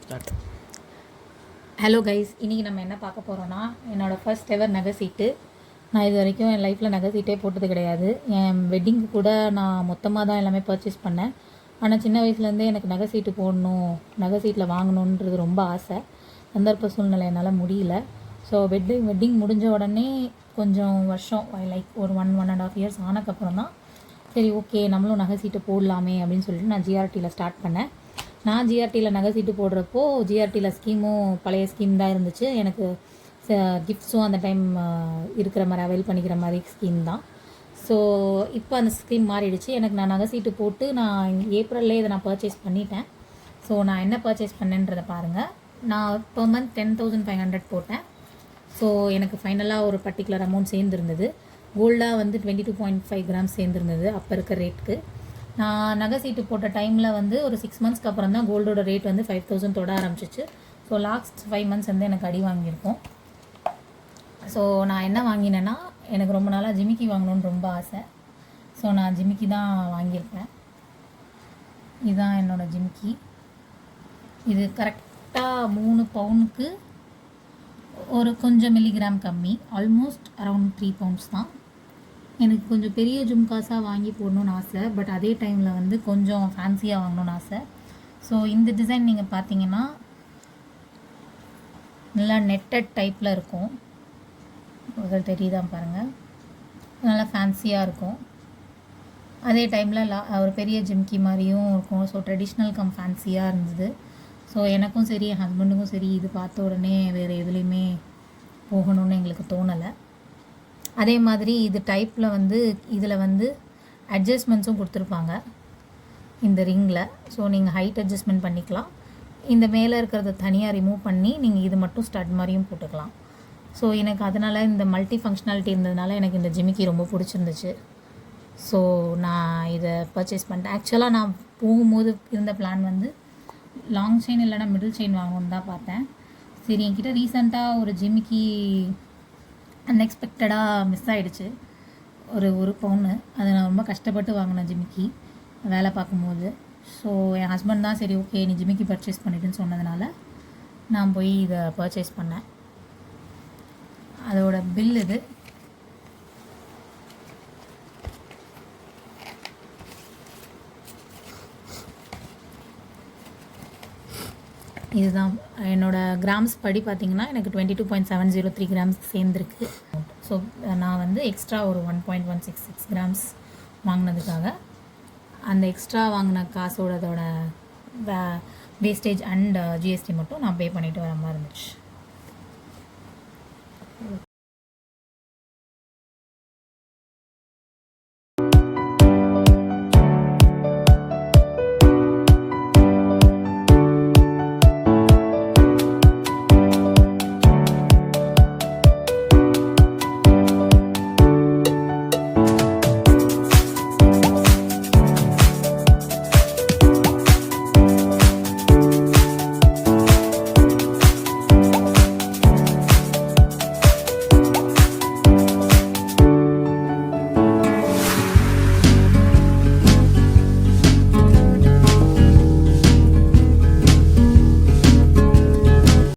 Start. Hello guys, இன்றைக்கி நம்ம என்ன பார்க்க போகிறோன்னா, என்னோடய ஃபர்ஸ்ட் எவர் நகை சீட்டு. நான் இது வரைக்கும் என் லைஃப்பில் நகை சீட்டே போட்டது கிடையாது. என் வெட்டிங்க்கு கூட நான் மொத்தமாக தான் எல்லாமே பர்ச்சேஸ் பண்ணேன். ஆனால் சின்ன வயசுலேருந்தே எனக்கு நகை சீட்டு போடணும், நகை சீட்டில் வாங்கணுன்றது ரொம்ப ஆசை. சந்தர்ப்ப சூழ்நிலை என்னால் முடியல. ஸோ வெட்டிங் முடிஞ்ச உடனே கொஞ்சம் வருஷம் லைக் ஒரு 1.5 இயர்ஸ் ஆனதுக்கப்புறம் தான் சரி ஓகே நம்மளும் நகை சீட்டு போடலாமே அப்படின்னு சொல்லிட்டு நான் ஜிஆர்டியில் ஸ்டார்ட் பண்ணேன். நான் ஜிஆர்டியில் நகை சீட்டு போடுறப்போ ஜிஆர்டியில் ஸ்கீமும் பழைய ஸ்கீம் தான் இருந்துச்சு. எனக்கு கிஃப்ட்ஸும் அந்த டைம் இருக்கிற மாதிரி அவைல் பண்ணிக்கிற மாதிரி ஸ்கீம் தான். ஸோ இப்போ அந்த ஸ்கீம் மாறிடுச்சு. எனக்கு நான் நகை சீட்டு போட்டு நான் ஏப்ரல்லே இதை நான் பர்ச்சேஸ் பண்ணிட்டேன். ஸோ நான் என்ன பர்ச்சேஸ் பண்ணேன்றதை பாருங்கள். நான் per month 10,500 போட்டேன். ஸோ எனக்கு ஃபைனலாக ஒரு பர்டிகுலர் அமௌண்ட் சேர்ந்துருந்தது. கோல்டாக வந்து 22.5 கிராம்ஸ் சேர்ந்துருந்தது அப்போ இருக்கிற ரேட்டுக்கு. நான் நகை சீட்டு போட்ட டைமில் வந்து ஒரு 6 மந்த்ஸ்க்கு அப்புறம் தான் கோல்டோட ரேட் வந்து 5,000 தொட ஆரம்பிச்சிச்சு. ஸோ லாஸ்ட் 5 மந்த்ஸ் வந்து எனக்கு அடி வாங்கியிருக்கோம். ஸோ நான் என்ன வாங்கினேன்னா, எனக்கு ரொம்ப நாளாக ஜிமிக்கி வாங்கணுன்னு ரொம்ப ஆசை. ஸோ நான் ஜிமிக்கி தான் வாங்கியிருப்பேன். இதுதான் என்னோடய ஜிமிக்கி. இது கரெக்டாக 3 பவுனுக்கு ஒரு கொஞ்சம் மில்லிகிராம் கம்மி, ஆல்மோஸ்ட் அரவுண்ட் 3 பவுண்ட்ஸ் தான். எனக்கு கொஞ்சம் பெரிய ஜும்காஸாக வாங்கி போடணுன்னு ஆசை. பட் அதே டைமில் வந்து கொஞ்சம் ஃபேன்சியாக வாங்கணுன்னு ஆசை. ஸோ இந்த டிசைன் நீங்கள் பார்த்தீங்கன்னா நல்லா நெட்டட் டைப்பில் இருக்கும். உங்களுக்கு தெரியுதான் பாருங்கள், நல்லா ஃபேன்சியாக இருக்கும். அதே டைமில் ஒரு பெரிய ஜிம்கி மாதிரியும் இருக்கும். ஸோ ட்ரெடிஷ்னல் கம் ஃபேன்சியாக இருந்தது. ஸோ எனக்கும் சரி என் ஹஸ்பண்டுக்கும் சரி இது பார்த்த உடனே வேறு எதுலேயுமே போகணுன்னு எங்களுக்கு தோணலை. அதே மாதிரி இது டைப்பில் வந்து இதில் வந்து அட்ஜஸ்ட்மெண்ட்ஸும் கொடுத்துருப்பாங்க இந்த ரிங்கில். ஸோ நீங்கள் ஹைட் அட்ஜஸ்ட்மெண்ட் பண்ணிக்கலாம். இந்த மேலே இருக்கிறத தனியாக ரிமூவ் பண்ணி நீங்கள் இது மட்டும் ஸ்டட் மாதிரியும் போட்டுக்கலாம். ஸோ எனக்கு அதனால் இந்த மல்டி ஃபங்க்ஷனாலிட்டி இருந்ததுனால எனக்கு இந்த ஜிமிக்கி ரொம்ப பிடிச்சிருந்துச்சு. ஸோ நான் இதை பர்ச்சேஸ் பண்ணிட்டேன். ஆக்சுவலாக நான் போகும்போது இருந்த பிளான் வந்து லாங் செயின் இல்லைனா மிடில் செயின் வாங்கணுன்னு தான் பார்த்தேன். சரி, என்கிட்ட ரீசெண்டாக ஒரு ஜிமிக்கி அன்எக்ஸ்பெக்டடாக மிஸ் ஆகிடுச்சு. ஒரு பவுனு. அதை நான் ரொம்ப கஷ்டப்பட்டு வாங்கினேன் ஜிமிக்கி வேலை பார்க்கும்போது. ஸோ என் ஹஸ்பண்ட் தான் சரி ஓகே நீ ஜிமிக்கி பர்ச்சேஸ் பண்ணிட்டுன்னு சொன்னதுனால நான் போய் இதை பர்ச்சேஸ் பண்ணேன். அதோட பில் இது. இதுதான் என்னோடய கிராம்ஸ் படி பார்த்திங்கன்னா எனக்கு 22.703 கிராம்ஸ் சேர்ந்துருக்கு. ஸோ நான் வந்து எக்ஸ்ட்ரா ஒரு 1.166 கிராம்ஸ் வாங்கினதுக்காக அந்த எக்ஸ்ட்ரா வாங்கின காசோடதோட வேஸ்டேஜ் அண்ட் ஜிஎஸ்டி மட்டும் நான் பே பண்ணிவிட்டு வர மாதிரி இருந்துச்சு.